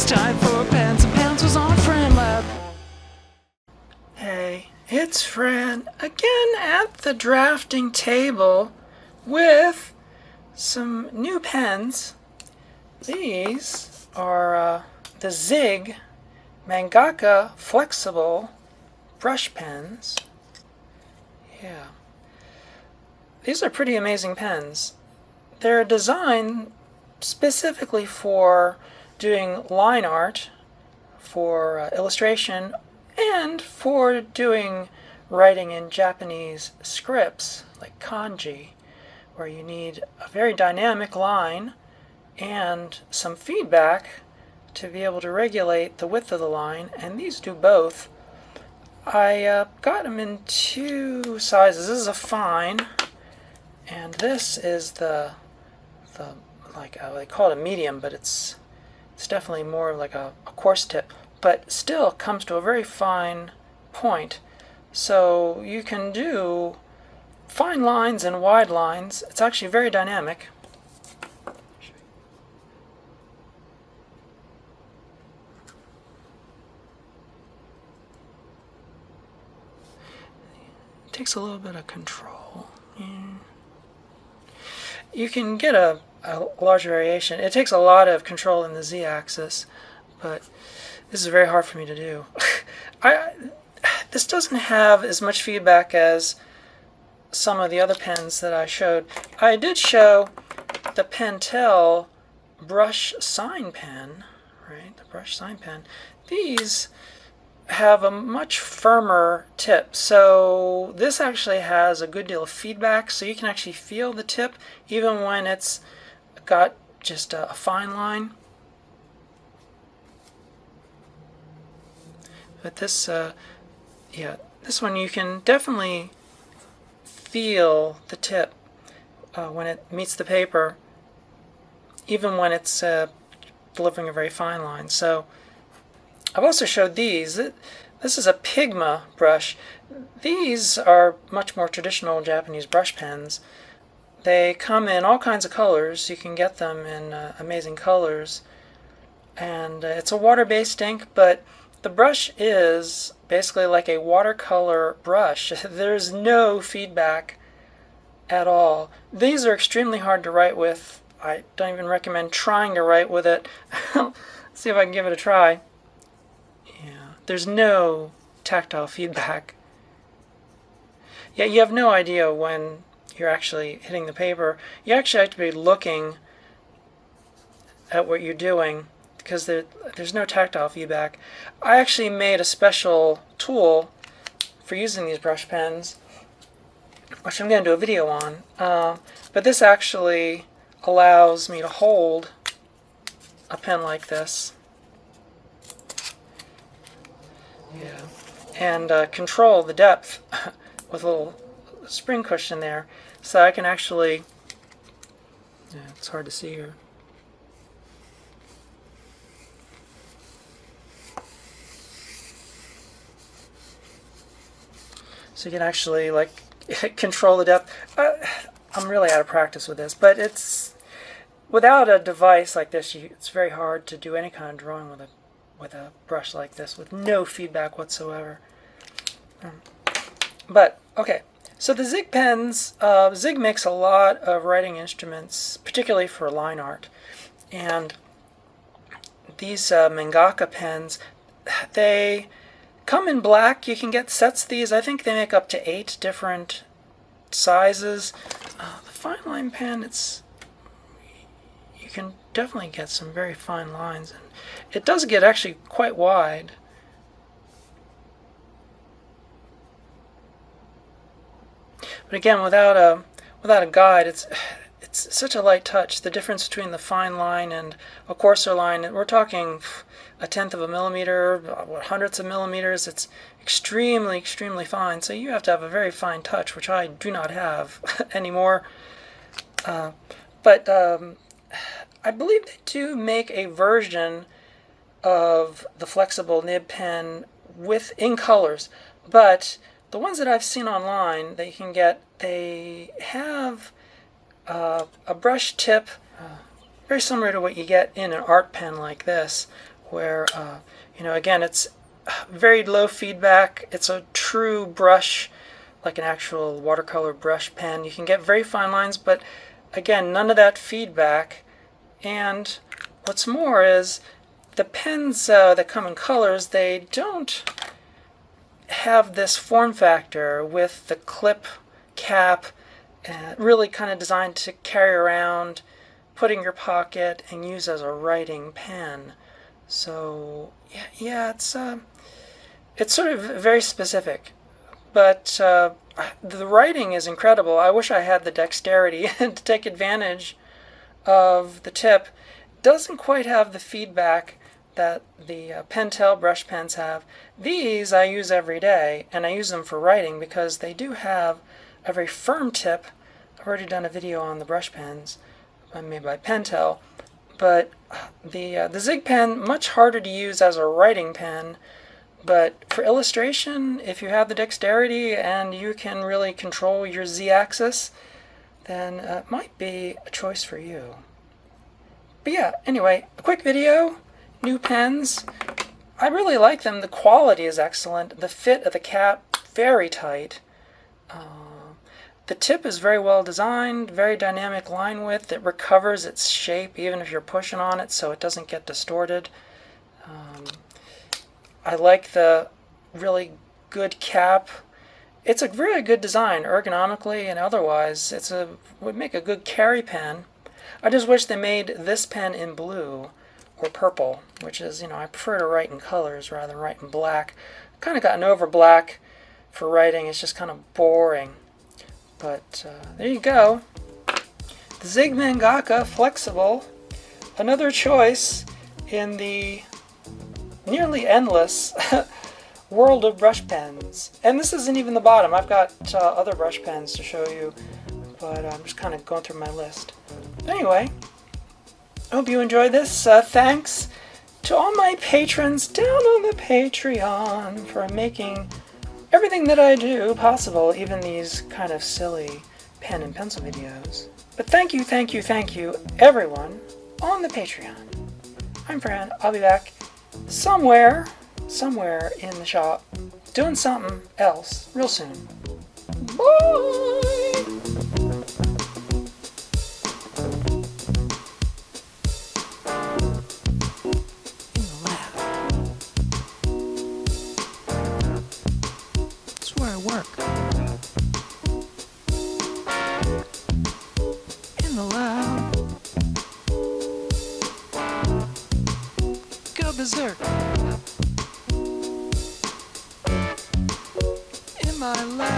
time for Pens and Pencils on FranLab. Hey, it's Fran again at the drafting table with some new pens. These are the Zig Mangaka Flexible Brush Pens. Yeah. These are pretty amazing pens. They're designed specifically for doing line art, for illustration, and for doing writing in Japanese scripts like kanji, where you need a very dynamic line and some feedback to be able to regulate the width of the line, and these do both. I got them in two sizes. This is a fine, and this is the they call it a medium, but it's definitely more like a coarse tip, but still comes to a very fine point. So you can do fine lines and wide lines. It's actually very dynamic. It takes a little bit of control. You can get a large variation. It takes a lot of control in the z-axis, but this is very hard for me to do. This doesn't have as much feedback as some of the other pens that I showed. I did show the Pentel brush sign pen, right? The brush sign pen. These have a much firmer tip, so this actually has a good deal of feedback, so you can actually feel the tip even when it's got just a fine line. But this one you can definitely feel the tip when it meets the paper, even when it's delivering a very fine line. So I've also showed these. This is a Pigma brush. These are much more traditional Japanese brush pens. They come in all kinds of colors. You can get them in amazing colors. And it's a water-based ink, but the brush is basically like a watercolor brush. There's no feedback at all. These are extremely hard to write with. I don't even recommend trying to write with it. Let's see if I can give it a try. Yeah, there's no tactile feedback. Yeah, you have no idea when you're actually hitting the paper. You actually have to be looking at what you're doing because there's no tactile feedback. I actually made a special tool for using these brush pens, which I'm going to do a video on. But this actually allows me to hold a pen like this. Yeah, and control the depth with a little spring cushion there, so I can actually, it's hard to see here. So you can actually control the depth. I'm really out of practice with this, but it's without a device like this, it's very hard to do any kind of drawing with a brush like this with no feedback whatsoever. But okay, so the Zig pens, Zig makes a lot of writing instruments, particularly for line art, and these Mangaka pens, they come in black. You can get sets of these. I think they make up to 8 different sizes. The fine line pen, you can definitely get some very fine lines, and it does get actually quite wide. But again, without a guide, it's such a light touch. The difference between the fine line and a coarser line, we're talking a tenth of a millimeter, hundredths of millimeters. It's extremely, extremely fine. So you have to have a very fine touch, which I do not have anymore. But I believe they do make a version of the flexible nib pen in colors, but the ones that I've seen online that you can get, they have a brush tip very similar to what you get in an art pen like this, where, again, it's very low feedback. It's a true brush, like an actual watercolor brush pen. You can get very fine lines, but again, none of that feedback. And what's more is the pens that come in colors, they don't have this form factor with the clip cap, really kind of designed to carry around, put in your pocket, and use as a writing pen. So yeah, it's sort of very specific, but the writing is incredible. I wish I had the dexterity to take advantage of the tip. Doesn't quite have the feedback that the Pentel brush pens have. These I use every day, and I use them for writing because they do have a very firm tip. I've already done a video on the brush pens made by Pentel, but the Zig pen, much harder to use as a writing pen, but for illustration, if you have the dexterity and you can really control your Z-axis, then it might be a choice for you. But yeah, anyway, a quick video, new pens. I really like them. The quality is excellent. The fit of the cap, very tight. The tip is very well designed, very dynamic line width. It recovers its shape even if you're pushing on it, so it doesn't get distorted. I like the really good cap. It's a really good design, ergonomically and otherwise. Would make a good carry pen. I just wish they made this pen in blue or purple, which is, I prefer to write in colors rather than write in black. I've kind of gotten over black for writing. It's just kind of boring. But there you go. The Zig Mangaka Flexible. Another choice in the nearly endless world of brush pens. And this isn't even the bottom. I've got other brush pens to show you, but I'm just kind of going through my list. Anyway, I hope you enjoyed this. Thanks to all my patrons down on the Patreon for making everything that I do possible, even these kind of silly pen and pencil videos. But thank you, everyone on the Patreon. I'm Fran. I'll be back somewhere in the shop doing something else real soon. Bye! In the lab, go berserk. In my lab.